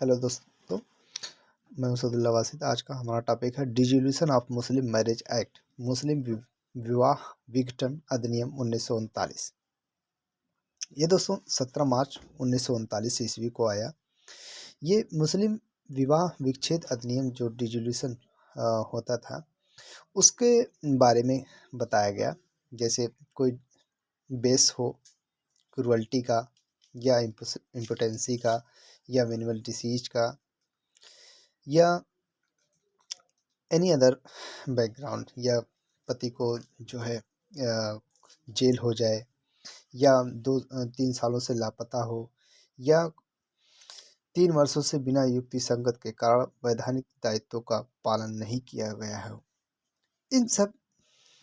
Hello दोस्तों, मैं उसदुल्ला वासिद। आज का हमारा टॉपिक है dissolution of Muslim marriage act, मुस्लिम विवाह विघटन अधिनियम 1939। ये दोस्तों 17 मार्च 1939 ईस्वी को आया। ये मुस्लिम विवाह विच्छेद अधिनियम जो डिसोल्यूशन होता था उसके बारे में बताया गया। जैसे कोई बेस हो क्रुअल्टी का या इम्पोटेंसी का या वेनिनल डिसीज का या एनी अदर बैकग्राउंड, या पति को जो है जेल हो जाए या 2-3 सालों से लापता हो या 3 वर्षों से बिना युक्ति संगत के कारण वैधानिक दायित्वों का पालन नहीं किया गया है। इन सब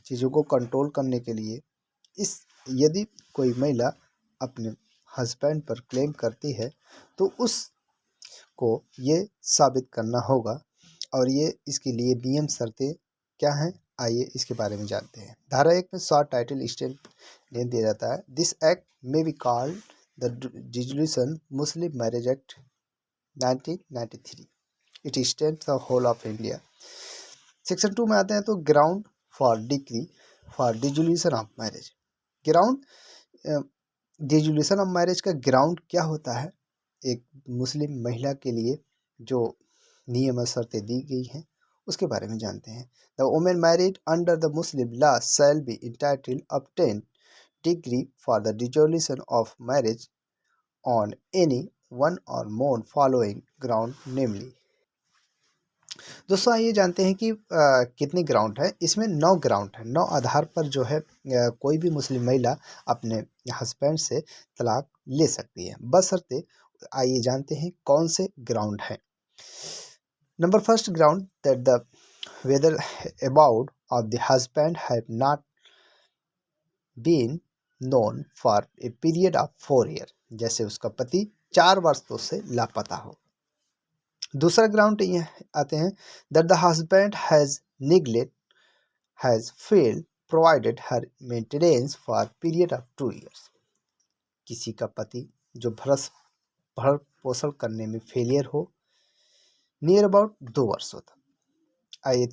चीज़ों को कंट्रोल करने के लिए यदि कोई महिला अपने हस्बैंड पर क्लेम करती है तो उसको ये साबित करना होगा, और ये इसके लिए नियम शर्तें क्या हैं, आइए इसके बारे में जानते हैं। धारा 1 में शॉर्ट टाइटल स्टेट नेम दिया जाता है। This act may be called the dissolution Muslim marriage act 1993। It stands the whole of India. Section 2 में आते हैं तो ground for decree for dissolution of marriage. Ground dissolution of marriage का ground क्या होता है, एक मुस्लिम महिला के लिए जो नियम और शर्तें दी गई हैं उसके बारे में जानते हैं। The women married under the Muslim law shall be entitled obtain degree for the dissolution of marriage on any one और मोर फॉलोइंग ग्राउंड नेमली। दोस्तों आइए जानते हैं कि कितने ग्राउंड है। इसमें 9 ग्राउंड है। 9 आधार पर जो है कोई भी मुस्लिम महिला अपने हस्बैंड से तलाक ले सकती है, बशर्ते आइए जानते हैं कौन से ग्राउंड हैं। Number first ground that the whether abode of the husband have not been known for a period of 4 years, जैसे उसका पति 4 वर्षों से लापता हो। दूसरा ग्राउंड ये आते हैं that the husband has failed provided her maintenance for period of 2 years, किसी का पति जो भरण पोषण करने में फेलियर हो नियर अबाउट 2 वर्षों तक। आइए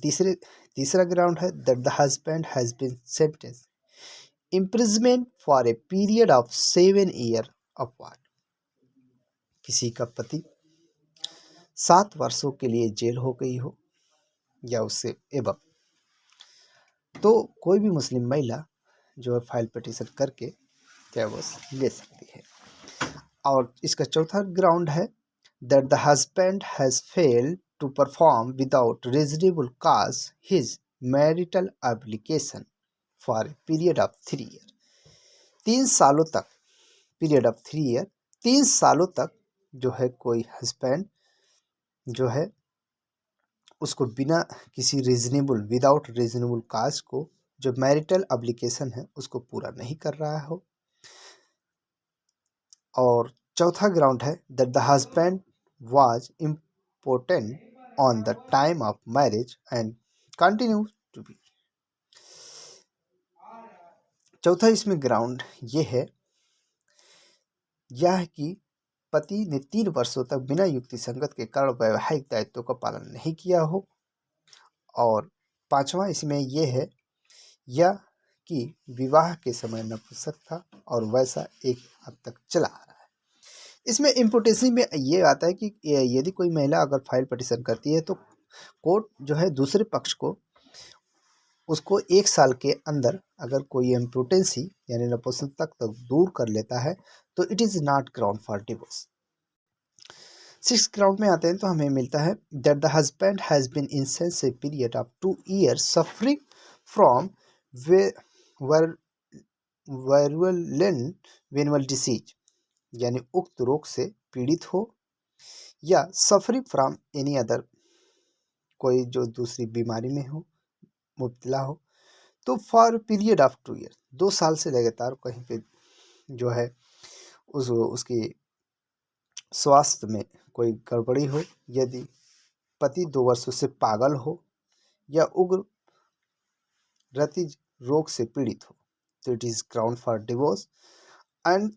तीसरा ग्राउंड है that the husband has been sentence imprisonment for a period of 7 year upward, किसी का पति 7 वर्षों के लिए जेल हो गई हो या उससे एबव, तो कोई भी मुस्लिम महिला जो है फाइल पिटीशन करके डिवोर्स ले सकती है। और इसका चौथा ग्राउंड है that the husband has failed to perform without reasonable cause his marital obligation for a period of 3 years। 3 सालों तक, पीरियड ऑफ 3 ईयर, 3 सालों तक जो है कोई हस्बैंड जो है उसको बिना किसी रीजनेबल, विदाउट रीजनेबल काज को जो मैरिटल ऑब्लिगेशन है उसको पूरा नहीं कर रहा हो। और चौथा ग्राउंड है that the husband was important on the time of marriage and continue to be। चौथा इसमें ग्राउंड ये है यह कि पति ने 3 वर्षों तक बिना युक्ति संगत के कारण वैवाहिक दायित्वों का पालन नहीं किया हो। और पांचवा इसमें यह है यह कि विवाह के समय नपुंसक था और वैसा एक हद तक चला आ रहा है। इसमें इम्पोर्टेंसी में ये आता है कि यदि कोई महिला अगर फाइल पिटीशन करती है तो कोर्ट जो है दूसरे पक्ष को उसको 1 साल के अंदर अगर कोई इम्पोर्टेंसी यानी नपुंसकता तक दूर कर लेता है तो it is not ground for divorce. 6th ground में आते हैं तो हमें मिलता है that the husband has been insane a period of 2 years suffering from virulent venereal disease, यानी उक्त रोग से पीड़ित हो या सफरिंग फ्रॉम एनी अदर, कोई जो दूसरी बीमारी में हो मुब्तला हो, तो फॉर पीरियड ऑफ 2 years, 2 साल से लगातार कहीं पे जो है उसकी स्वास्थ्य में कोई गड़बड़ी हो, यदि पति 2 वर्षों से पागल हो या उग्र रति रोग से पीड़ित हो, तो it is ground for divorce. And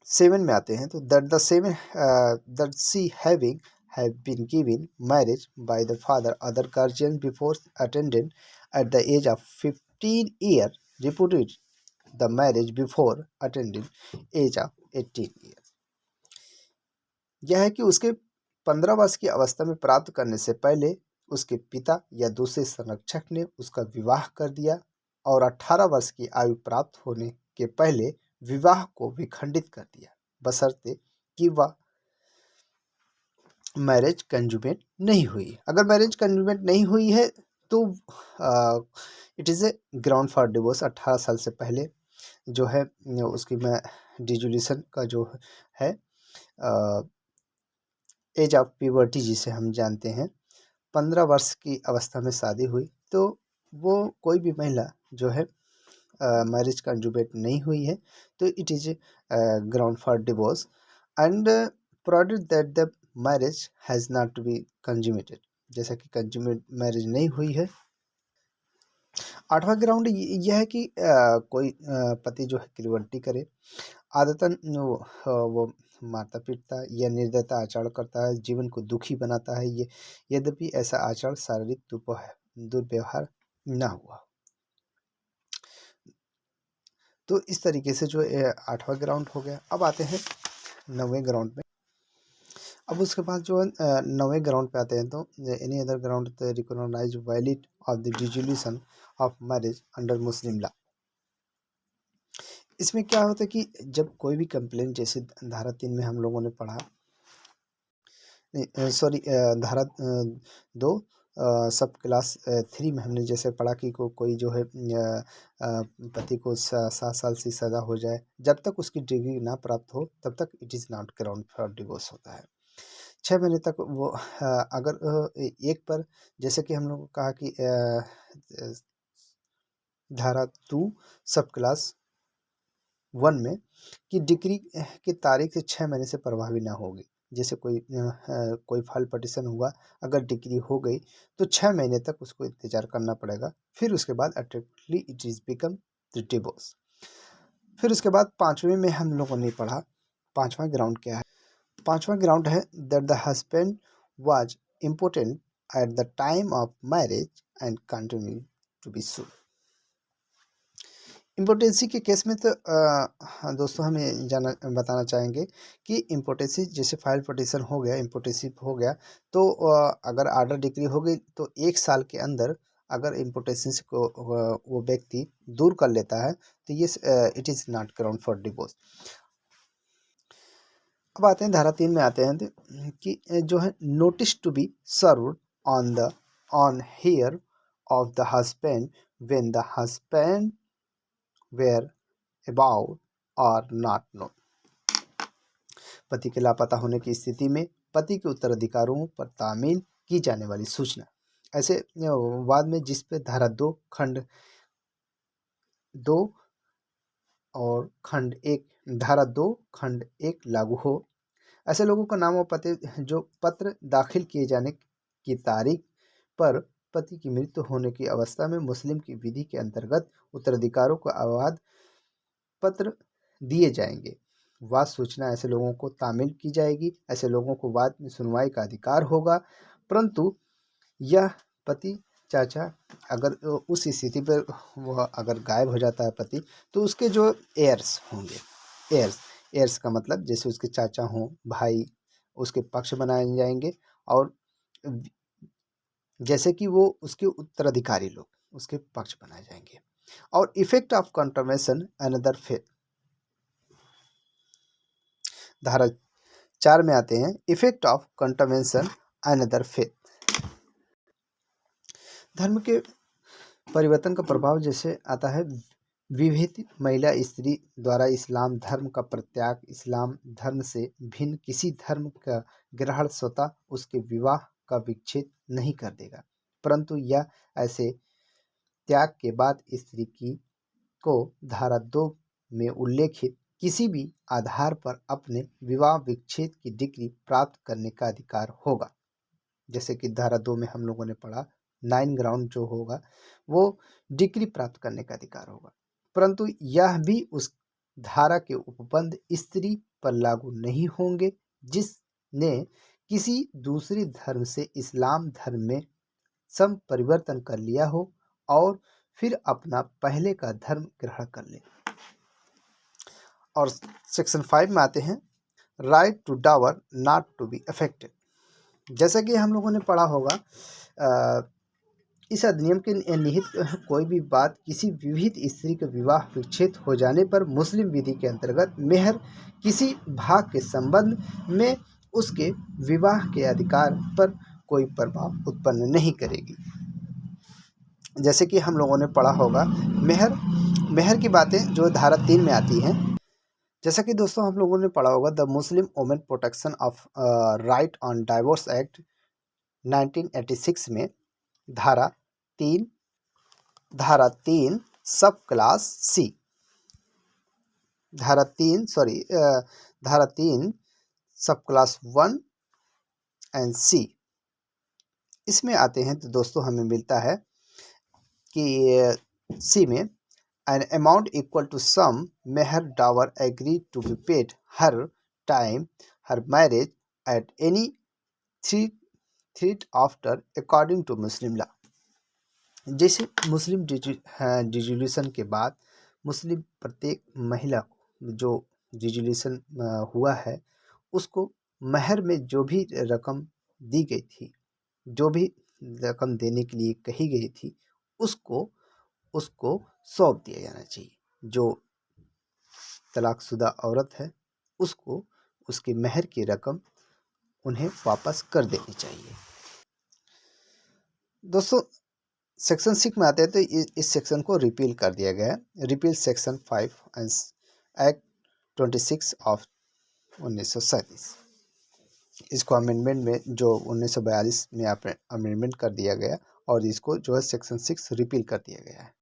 7 में आते हैं तो that she having have been given marriage by the father other guardian before attended at the age of 15 year reputed the marriage before attending age of 18 years। यह है कि उसके 15 वर्ष की अवस्था में प्राप्त करने से पहले उसके पिता या दूसरे संरक्षक ने उसका विवाह कर दिया और 18 वर्ष की आयु प्राप्त होने के पहले विवाह को विखंडित कर दिया, बशर्ते कि वह मैरिज कंजुमेट नहीं हुई। अगर मैरिज कंजुमेट नहीं हुई है तो it is a ground for divorce. 18 साल से पहले जो है उसकी मैं डिजुलिशन का जो है एज ऑफ प्यूबर्टी जिसे हम जानते हैं, 15 वर्ष की अवस्था में शादी हुई तो वो कोई भी महिला जो है मैरिज कंजुमेट नहीं हुई है तो it is ground for divorce and provided that the marriage has not to be consummated, जैसा कि कंजुमेट मैरिज नहीं हुई है। 8वां ग्राउंड यह है कि कोई पति जो है किलवट्टी करे, आदतन वो मारता पीटता या निर्दयता आचरण करता है, जीवन को दुखी बनाता है, ये यद्यपि ऐसा आचरण शारीरिक दुर्व्यवहार ना हुआ। तो इस तरीके से जो 8वां ग्राउंड हो गया। अब आते हैं 9वें ग्राउंड में। अब उसके बाद जो 9वें ग्राउंड पे आते हैं तो any other ground recognise valid of the dissolution of marriage under Muslim law. इसमें क्या होता है कि जब कोई भी कंप्लेंट, जैसे धारा 3 में हम लोगों ने पढ़ा, सॉरी धारा 2 सब क्लास 3 में हमने जैसे पढ़ा कि कोई जो है पति को 7 साल से सज़ा हो जाए, जब तक उसकी डिग्री ना प्राप्त हो तब तक it is not ground for divorce होता है। 6 महीने तक वो अगर एक पर, जैसे कि हम लोग को कहा कि धारा 2 सब क्लास 1 में कि डिग्री की तारीख से 6 महीने से प्रभावी ना होगी। जैसे कोई फाइल पटिशन हुआ, अगर डिग्री हो गई तो 6 महीने तक उसको इंतज़ार करना पड़ेगा, फिर उसके बाद automatically it is become the divorce. फिर उसके बाद 5वें में हम लोगों ने पढ़ा, 5वां ग्राउंड क्या है। 5वां ग्राउंड है that the husband was impotent at the time of marriage and continue to be so. Impotency के केस में तो हाँ दोस्तों, हमें बताना चाहेंगे कि इम्पोर्टेंसी जैसे फाइल पटिशन हो गया, इम्पोर्टेंसी हो गया तो अगर आर्डर डिक्री हो गई तो 1 साल के अंदर अगर इम्पोर्टेंसी को वो व्यक्ति दूर कर लेता है तो ये it is not ground for divorce. अब आते हैं धारा 3 में आते हैं कि जो है notice to be served on heir of the husband when the husband whereabouts are not known. पति के लापता होने की स्थिति में पति के उत्तराधिकारियों पर तामील की जाने वाली सूचना। ऐसे वाद में जिस पे धारा 2 खंड 2 और खंड 1, धारा 2 खंड 1 लागू हो, ऐसे लोगों का नाम और पते जो पत्र दाखिल किए जाने की तारीख पर पति की मृत्यु होने की अवस्था में मुस्लिम की विधि के अंतर्गत उत्तराधिकारियों को अवध पत्र दिए जाएंगे। वाद सूचना ऐसे लोगों को तामील की जाएगी, ऐसे लोगों को वाद में सुनवाई का अधिकार होगा, परंतु यह पति चाचा अगर उस स्थिति पर वह अगर गायब हो जाता है पति, तो उसके जो एयर्स होंगे, एयर्स का मतलब जैसे उसके चाचा हों, भाई, उसके पक्ष बनाए जाएंगे और जैसे कि वो उसके उत्तराधिकारी लोग उसके पक्ष बनाए जाएंगे। और effect of confirmation another faith, धारा 4 में आते हैं effect of confirmation another faith. धर्म के परिवर्तन का प्रभाव जैसे आता है, विवाहित महिला स्त्री द्वारा इस्लाम धर्म का प्रत्याग इस्लाम धर्म से भिन्न किसी धर्म का ग्रहण स्वतः उसके विवाह का विच्छेद नहीं कर देगा, परंतु यह ऐसे त्याग के बाद स्त्री को धारा 2 में उल्लेखित किसी भी आधार पर अपने विवाह विच्छेद की डिग्री प्राप्त करने का अधिकार होगा। जैसे कि धारा 2 में हम लोगों ने पढ़ा 9 ग्राउंड जो होगा वो डिग्री प्राप्त करने का अधिकार होगा, परंतु यह भी धारा के उपबंध स्त्री पर लागू नहीं होंगे जिसने किसी दूसरे धर्म से इस्लाम धर्म में परिवर्तन कर लिया हो और फिर अपना पहले का धर्म ग्रहण कर ले। और सेक्शन 5 में आते हैं, right to dower not to be affected. जैसा कि हम लोगों ने पढ़ा होगा, इस अधिनियम के निहित कोई भी बात किसी विवाहित स्त्री के विवाह विच्छेद हो जाने पर मुस्लिम विधि के अंतर्गत मेहर किसी भाग के संबंध में उसके विवाह के अधिकार पर कोई प्रभाव उत्पन्न नहीं करेगी। जैसे कि हम लोगों ने पढ़ा होगा, मेहर की बातें जो धारा 3 में आती हैं। जैसा कि दोस्तों हम लोगों ने पढ़ा होगा, the Muslim women protection of right on divorce act 1986 में धारा 3 सब क्लास सी, धारा 3 सब क्लास 1 एंड सी, इसमें आते हैं तो दोस्तों हमें मिलता है कि सी में an amount equal to sum mehr dower agree to be paid her time her marriage at any threat after according to Muslim law. जैसे मुस्लिम डिजुल्यूशन के बाद मुस्लिम प्रत्येक महिला को जो डिजुल्यूशन हुआ है उसको महर में जो भी रकम दी गई थी, जो भी रकम देने के लिए कही गई थी, उसको सौंप दिया जाना चाहिए। जो तलाकशुदा औरत है उसको उसके महर की रकम उन्हें वापस कर देनी चाहिए। दोस्तों सेक्शन 6 में आते हैं तो इस सेक्शन को रिपील कर दिया गया है। Repeal section 5 act 26 of 1937। इसको अमेंडमेंट में जो 1942 में अमेंडमेंट कर दिया गया और इसको जो है सेक्शन 6 रिपील कर दिया गया है।